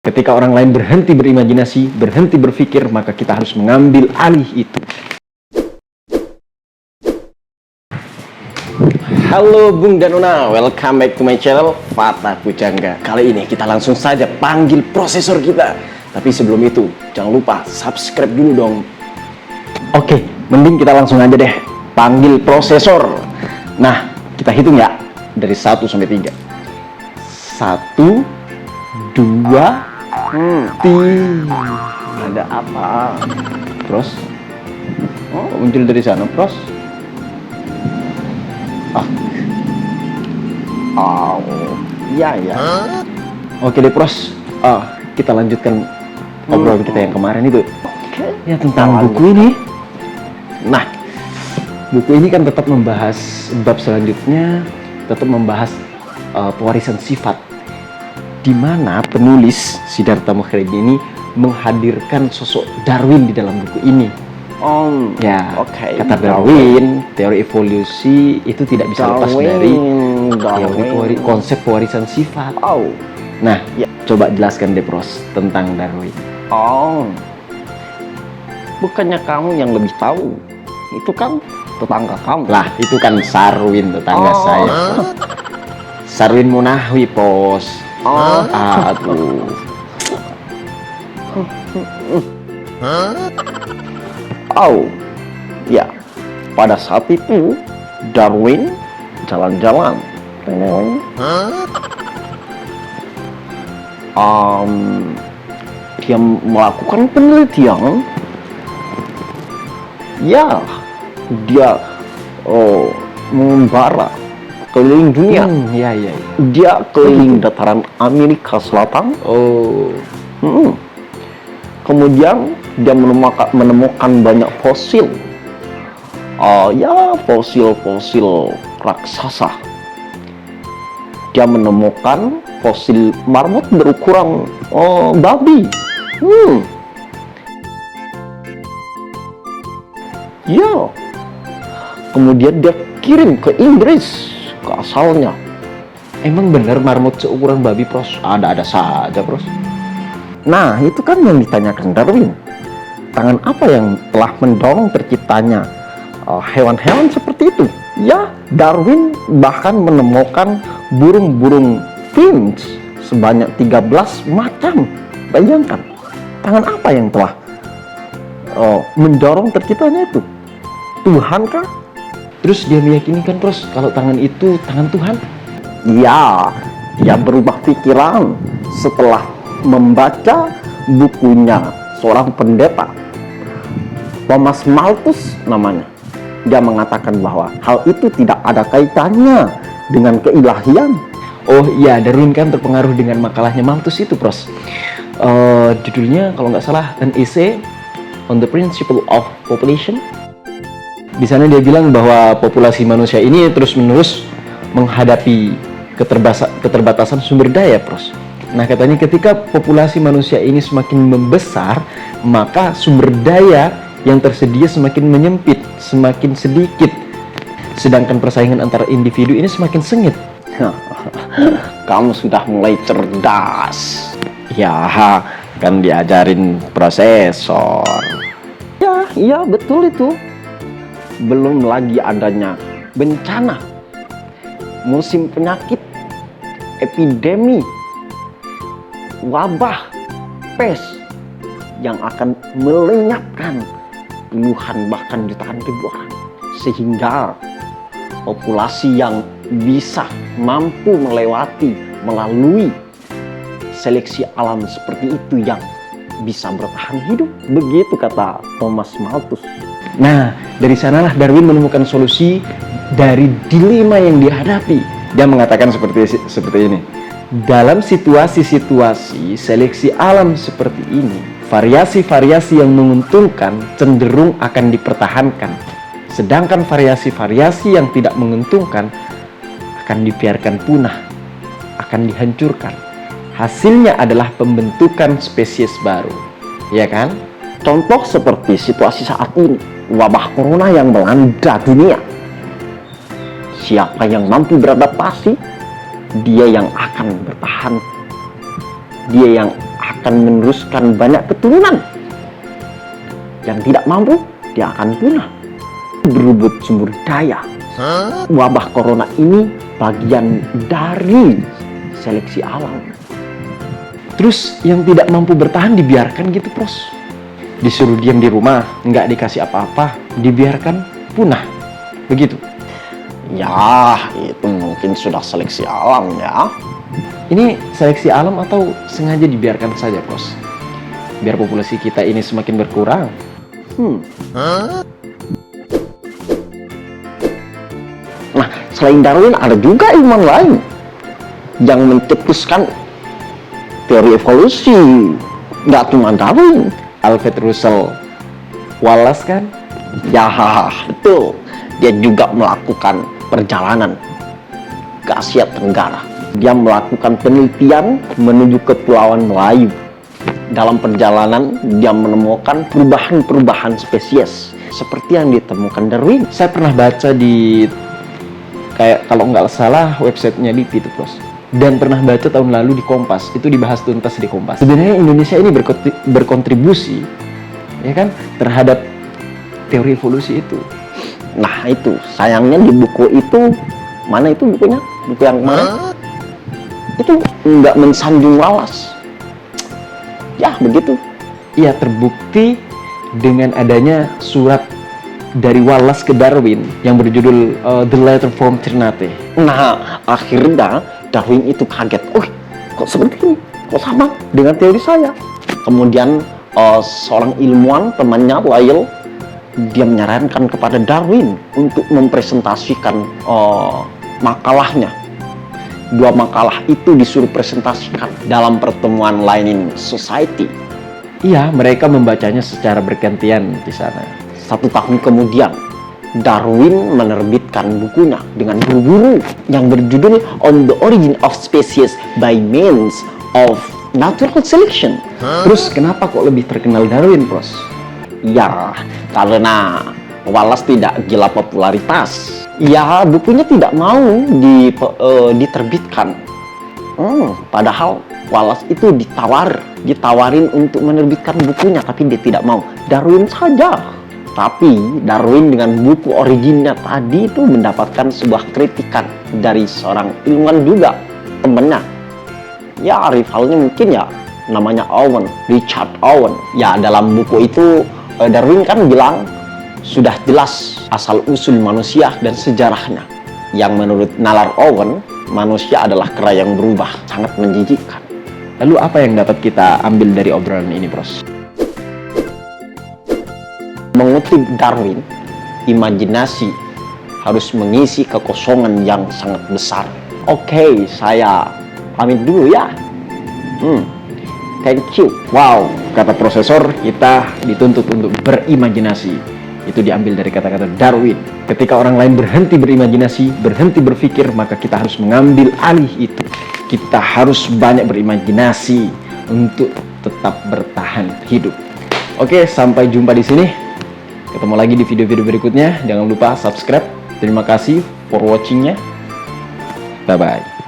Ketika orang lain berhenti berimajinasi, berhenti berpikir, maka kita harus mengambil alih itu. Halo Bung dan Una, welcome back to my channel Fatah Pujangga. Kali ini kita langsung saja panggil prosesor kita. Tapi sebelum itu, jangan lupa subscribe dulu dong. Oke, mending kita langsung aja deh panggil prosesor. Nah, kita hitung ya dari 1 sampai 3. 1, 2, 3. Ada apa? Pros? Oh, muncul dari sana, Pros. Ya. Oke deh, Pros. Kita lanjutkan obrolan kita yang kemarin itu. Ya, tentang buku ini. Nah, buku ini kan tetap membahas bab selanjutnya, tetap membahas pewarisan sifat, di mana penulis Siddhartha Mookharji ini menghadirkan sosok Darwin di dalam buku ini. Kata Darwin, teori evolusi itu tidak bisa lepas dari teori konsep pewarisan sifat. Nah, coba jelaskan deh, Pros, tentang Darwin. Bukannya kamu yang lebih tahu? Itu kan tetangga kamu. Lah, itu kan Sarwin, tetangga saya. Sarwin Munahwi, Pos. Aduh. Ya, pada saat itu Darwin jalan-jalan. Dia melakukan penelitian. Ya, dia mengembara keliling dunia. Dia keliling dataran Amerika Selatan. Kemudian dia menemukan banyak fosil. Fosil raksasa. Dia menemukan fosil marmut berukuran babi. Kemudian dia kirim ke Inggris, ke asalnya. Emang bener marmut seukuran babi, Pros? Ada saja, Pros. Nah, itu kan yang ditanyakan Darwin. Tangan apa yang telah mendorong terciptanya hewan-hewan seperti itu? Ya, Darwin bahkan menemukan burung-burung finch sebanyak 13 macam. Bayangkan, tangan apa yang telah mendorong terciptanya itu? Tuhan kah? Terus dia meyakini kan, Pros, kalau tangan itu tangan Tuhan? Ya, dia berubah pikiran setelah membaca bukunya seorang pendeta, Thomas Malthus namanya. Dia mengatakan bahwa hal itu tidak ada kaitannya dengan keilahian. Oh iya, Darwin kan terpengaruh dengan makalahnya Malthus itu, Pros. Judulnya kalau nggak salah An Essay on the Principle of Population. Di sana dia bilang bahwa populasi manusia ini terus-menerus menghadapi keterbatasan sumber daya, Pros. Nah, katanya ketika populasi manusia ini semakin membesar, maka sumber daya yang tersedia semakin menyempit, semakin sedikit. Sedangkan persaingan antara individu ini semakin sengit. Kamu sudah mulai cerdas. Ya, kan diajarin prosesor. Ya, betul itu. Belum lagi adanya bencana, musim penyakit, epidemi, wabah, pes yang akan melenyapkan puluhan bahkan jutaan ribu orang, sehingga populasi yang bisa mampu melalui seleksi alam seperti itu yang bisa bertahan hidup. Begitu kata Thomas Malthus. Nah, dari sanalah Darwin menemukan solusi dari dilema yang dihadapi. Dia mengatakan seperti ini. Dalam situasi-situasi seleksi alam seperti ini, variasi-variasi yang menguntungkan cenderung akan dipertahankan. Sedangkan variasi-variasi yang tidak menguntungkan akan dibiarkan punah, akan dihancurkan. Hasilnya adalah pembentukan spesies baru. Ya kan? Contoh seperti situasi saat ini, wabah corona yang melanda dunia. Siapa yang mampu beradaptasi, dia yang akan bertahan. Dia yang akan meneruskan banyak keturunan. Yang tidak mampu, dia akan punah. Berebut sumber daya. Wabah corona ini bagian dari seleksi alam. Terus yang tidak mampu bertahan dibiarkan gitu, Pros. Disuruh diam di rumah, nggak dikasih apa-apa, dibiarkan punah. Begitu. Ya, itu mungkin sudah seleksi alam ya. Ini seleksi alam atau sengaja dibiarkan saja, Pros? Biar populasi kita ini semakin berkurang. Nah, selain Darwin ada juga ilmuwan lain yang mencetuskan teori evolusi. Nggak cuma Darwin. Alfred Russel Wallace kan? Ya, betul. Dia juga melakukan perjalanan ke Asia Tenggara. Dia melakukan penelitian menuju Kepulauan Melayu. Dalam perjalanan, dia menemukan perubahan-perubahan spesies seperti yang ditemukan Darwin. Saya pernah baca di kayak kalau nggak salah websitenya LIPI itu, Pros. Dan pernah baca tahun lalu di Kompas, itu dibahas tuntas di Kompas. Sebenarnya Indonesia ini berkontribusi, ya kan, terhadap teori evolusi itu. Nah itu, sayangnya di buku itu, mana itu bukunya? Buku yang mana? Itu nggak mensanjung Wallace. Ya begitu. Iya, terbukti dengan adanya surat dari Wallace ke Darwin yang berjudul The Letter from Ternate. Nah, akhirnya Darwin itu kaget. Kok seperti ini? Kok sama dengan teori saya? Kemudian seorang ilmuwan, temannya Lyell, dia menyarankan kepada Darwin untuk mempresentasikan makalahnya. 2 makalah itu disuruh presentasikan dalam pertemuan Linnean Society. Iya, mereka membacanya secara bergantian di sana. 1 tahun kemudian, Darwin menerbitkan bukunya dengan buru-buru yang berjudul On the Origin of Species by Means of Natural Selection. Terus kenapa kok lebih terkenal Darwin, Pros? Ya, karena Wallace tidak gila popularitas. Ya, bukunya tidak mau diterbitkan. Padahal Wallace itu ditawarin untuk menerbitkan bukunya, tapi dia tidak mau. Darwin saja. Tapi Darwin dengan buku originnya tadi itu mendapatkan sebuah kritikan dari seorang ilmuwan juga, temennya. Ya, rivalnya mungkin ya, namanya Richard Owen. Ya, dalam buku itu Darwin kan bilang sudah jelas asal-usul manusia dan sejarahnya. Yang menurut nalar Owen, manusia adalah kera yang berubah, sangat menjijikkan. Lalu apa yang dapat kita ambil dari obrolan ini, Pros? Mengutip Darwin, imajinasi harus mengisi kekosongan yang sangat besar. Oke, saya pamit dulu ya. Thank you. Wow, kata profesor, kita dituntut untuk berimajinasi. Itu diambil dari kata-kata Darwin. Ketika orang lain berhenti berimajinasi, berhenti berpikir, maka kita harus mengambil alih itu. Kita harus banyak berimajinasi untuk tetap bertahan hidup. Oke, sampai jumpa di sini. Ketemu lagi di video-video berikutnya. Jangan lupa subscribe. Terima kasih for watching-nya. Bye-bye.